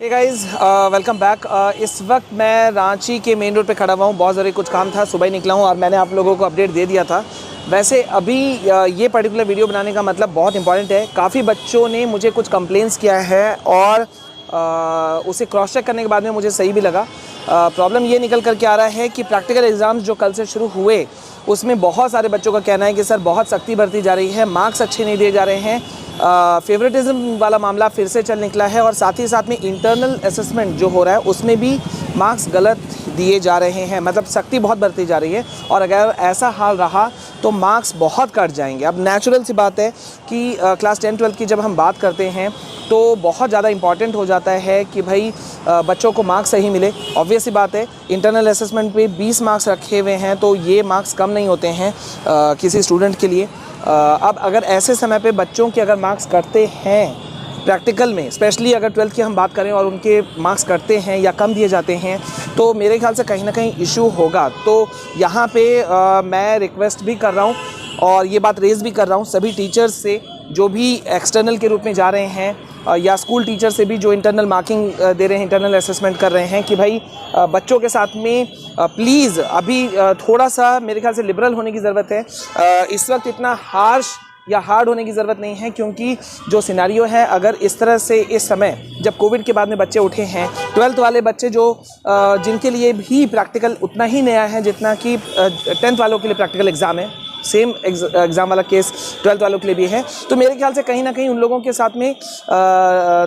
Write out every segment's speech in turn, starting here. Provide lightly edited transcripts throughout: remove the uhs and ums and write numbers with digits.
Hey guys, welcome back. इस वक्त मैं रांची के मेन रोड पे खड़ा हुआ हूँ। बहुत ज़रूरी कुछ काम था, सुबह ही निकला हूँ और मैंने आप लोगों को अपडेट दे दिया था। वैसे अभी ये पर्टिकुलर वीडियो बनाने का मतलब बहुत इंपॉर्टेंट है। काफ़ी बच्चों ने मुझे कुछ कंप्लेंट्स किया है और उसे क्रॉस चेक करने के बाद में मुझे सही भी लगा। प्रॉब्लम ये निकल कर के आ रहा है कि प्रैक्टिकल एग्ज़ाम्स जो कल से शुरू हुए उसमें बहुत सारे बच्चों का कहना है कि सर बहुत सख्ती बरती जा रही है, मार्क्स अच्छे नहीं दिए जा रहे हैं। फेवरेटिज्म वाला मामला फिर से चल निकला है और साथ ही साथ में इंटरनल असेसमेंट जो हो रहा है उसमें भी मार्क्स गलत दिए जा रहे हैं। मतलब सख्ती बहुत बरती जा रही है और अगर ऐसा हाल रहा तो मार्क्स बहुत कट जाएंगे। अब नेचुरल सी बात है कि क्लास 10-12 की जब हम बात करते हैं तो बहुत ज़्यादा इम्पॉर्टेंट हो जाता है कि भाई बच्चों को मार्क्स सही मिले। ऑब्वियस सी बात है, इंटरनल असेसमेंट पे 20 मार्क्स रखे हुए हैं तो ये मार्क्स कम नहीं होते हैं किसी स्टूडेंट के लिए। अब अगर ऐसे समय पे बच्चों के अगर मार्क्स कटते हैं प्रैक्टिकल में, स्पेशली अगर 12th की हम बात करें और उनके मार्क्स कटते हैं या कम दिए जाते हैं तो मेरे ख्याल से कहीं ना कहीं इशू होगा। तो यहाँ पे मैं रिक्वेस्ट भी कर रहा हूँ और ये बात रेज़ भी कर रहा हूँ सभी टीचर्स से जो भी एक्सटर्नल के रूप में जा रहे हैं या स्कूल टीचर से भी जो इंटरनल मार्किंग दे रहे हैं, इंटरनल असेसमेंट कर रहे हैं कि भाई बच्चों के साथ में प्लीज़ अभी थोड़ा सा मेरे ख्याल से लिबरल होने की ज़रूरत है। इस वक्त इतना हार्श या हार्ड होने की ज़रूरत नहीं है, क्योंकि जो सिनेरियो है अगर इस तरह से इस समय जब कोविड के बाद में बच्चे उठे हैं, 12th वाले बच्चे जो जिनके लिए भी प्रैक्टिकल उतना ही नया है जितना कि 10th वालों के लिए प्रैक्टिकल एग्ज़ाम है, सेम एग्ज़ाम वाला केस 12th वालों के लिए भी है। तो मेरे ख्याल से कहीं ना कहीं उन लोगों के साथ में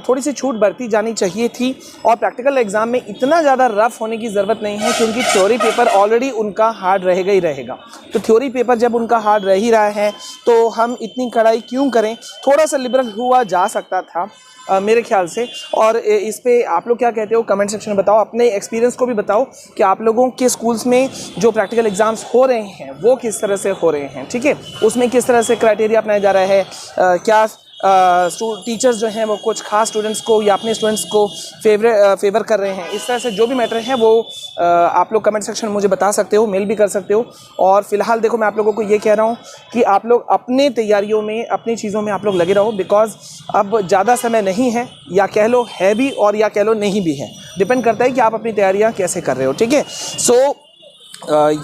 थोड़ी सी छूट बरती जानी चाहिए थी और प्रैक्टिकल एग्ज़ाम में इतना ज़्यादा रफ होने की ज़रूरत नहीं है, क्योंकि थ्योरी पेपर ऑलरेडी उनका हार्ड रहेगा ही रहेगा। तो थ्योरी पेपर जब उनका हार्ड रह ही रहा है तो हम इतनी कड़ाई क्यों करें। थोड़ा सा लिबरल हुआ जा सकता था मेरे ख्याल से। और इस पे आप लोग क्या कहते हो कमेंट सेक्शन में बताओ, अपने एक्सपीरियंस को भी बताओ कि आप लोगों के स्कूल्स में जो प्रैक्टिकल एग्ज़ाम्स हो रहे हैं वो किस तरह से हो रहे हैं, ठीक है। उसमें किस तरह से क्राइटेरिया अपनाया जा रहा है, क्या टीचर्स जो हैं वो कुछ खास स्टूडेंट्स को या अपने स्टूडेंट्स को फेवर कर रहे हैं। इस तरह से जो भी मैटर है वो आप लोग कमेंट सेक्शन में मुझे बता सकते हो, मेल भी कर सकते हो। और फिलहाल देखो, मैं आप लोगों को ये कह रहा हूँ कि आप लोग अपने तैयारियों में, अपनी चीज़ों में आप लोग लगे रहो, बिकॉज अब ज़्यादा समय नहीं है, या कह लो है भी और या कह लो नहीं भी है। डिपेंड करता है कि आप अपनी तैयारियाँ कैसे कर रहे हो, ठीक है। सो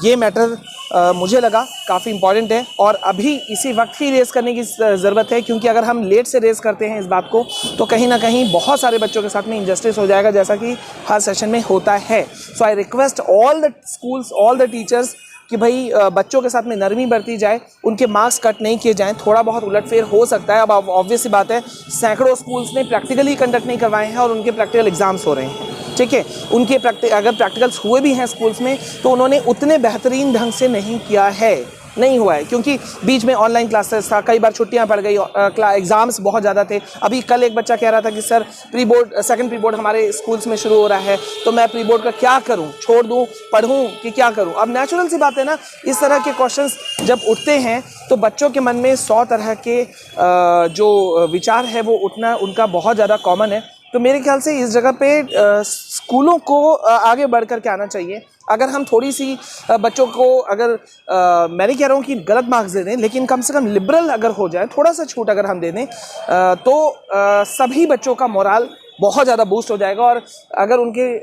ये मैटर मुझे लगा काफ़ी इम्पॉर्टेंट है और अभी इसी वक्त ही रेज़ करने की ज़रूरत है, क्योंकि अगर हम लेट से रेज़ करते हैं इस बात को तो कहीं ना कहीं बहुत सारे बच्चों के साथ में इंजस्टिस हो जाएगा, जैसा कि हर सेशन में होता है। So I request all the schools, all the teachers कि भाई बच्चों के साथ में नरमी बरती जाए, उनके मार्क्स कट नहीं किए जाएँ। थोड़ा बहुत उलटफेर हो सकता है। अब ऑब्वियस सी बात है, सैकड़ों स्कूल्स ने प्रैक्टिकली कंडक्ट नहीं करवाए हैं और उनके प्रैक्टिकल एग्ज़ाम्स हो रहे हैं, ठीक है। उनके अगर प्रैक्टिकल्स हुए भी हैं स्कूल्स में तो उन्होंने उतने बेहतरीन ढंग से नहीं किया है, नहीं हुआ है, क्योंकि बीच में ऑनलाइन क्लासेस था, कई बार छुट्टियां पड़ गई, एग्ज़ाम्स बहुत ज़्यादा थे। अभी कल एक बच्चा कह रहा था कि sir pre board, second pre board हमारे स्कूल्स में शुरू हो रहा है तो मैं प्री बोर्ड का क्या करूं, छोड़ दूं, पढ़ूं कि क्या करूं। अब नेचुरल सी बात है ना, इस तरह के क्वेश्चंस जब उठते हैं तो बच्चों के मन में 100 तरह के जो विचार है वो उठना उनका बहुत ज़्यादा कॉमन है। तो मेरे ख्याल से इस जगह पे स्कूलों को आगे बढ़ कर के आना चाहिए। अगर हम थोड़ी सी बच्चों को, अगर मैं नहीं कह रहा हूँ कि गलत मार्क्स दे दें, लेकिन कम से कम लिबरल अगर हो जाए, थोड़ा सा छूट अगर हम दे दें तो सभी बच्चों का मोराल बहुत ज़्यादा बूस्ट हो जाएगा। और अगर उनके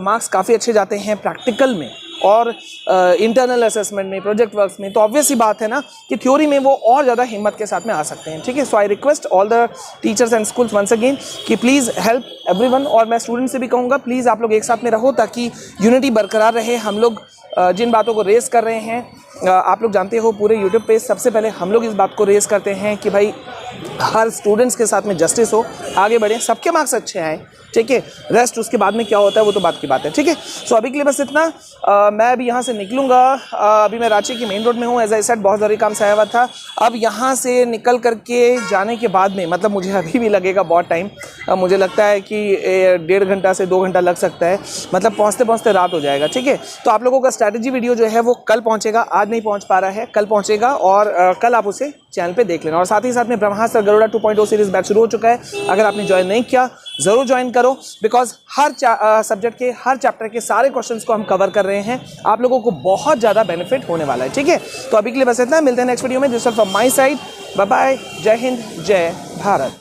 मार्क्स काफ़ी अच्छे जाते हैं प्रैक्टिकल में और इंटरनल असेसमेंट में, प्रोजेक्ट वर्क्स में, तो ऑब्वियस सी बात है ना कि थ्योरी में वो और ज़्यादा हिम्मत के साथ में आ सकते हैं, ठीक है। So I request all the teachers and schools once again कि प्लीज़ हेल्प एवरीवन। और मैं स्टूडेंट से भी कहूँगा प्लीज़ आप लोग एक साथ में रहो ताकि यूनिटी बरकरार रहे। हम लोग जिन बातों को रेज़ कर रहे हैं, आप लोग जानते हो पूरे यूट्यूब पे सबसे पहले हम लोग इस बात को रेज़ करते हैं कि भाई हर स्टूडेंट्स के साथ में जस्टिस हो, आगे बढ़ें, सबके मार्क्स अच्छे आए, ठीक है। रेस्ट उसके बाद में क्या होता है वो तो बात की बात है, ठीक है। सो अभी के लिए बस इतना। मैं अभी यहाँ से निकलूँगा। अभी मैं रांची की मेन रोड में हूँ, एज आई सेड बहुत ज़रूरी काम से आया हुआ था। अब यहाँ से निकल करके जाने के बाद में, मतलब मुझे अभी भी लगेगा बहुत टाइम, मुझे लगता है कि 1.5 घंटा से 2 घंटा लग सकता है, मतलब पहुँचते पहुँचते रात हो जाएगा, ठीक है। तो आप लोगों का स्ट्रैटेजी वीडियो जो है वो कल पहुँचेगा, आज नहीं पहुँच पा रहा है, कल पहुँचेगा और कल आप उसे चैनल पे देख लेना। और साथ ही साथ में ब्रह्मास्त्र गरुड़ा 2.0 सीरीज़ बैच शुरू हो चुका है। अगर आपने ज्वाइन नहीं किया ज़रूर ज्वाइन करो, बिकॉज हर सब्जेक्ट के हर चैप्टर के सारे क्वेश्चंस को हम कवर कर रहे हैं। आप लोगों को बहुत ज़्यादा बेनिफिट होने वाला है, ठीक है। तो अभी के लिए बस इतना, मिलते हैं नेक्स्ट वीडियो में। This is from my side, bye bye, जय हिंद, जय भारत।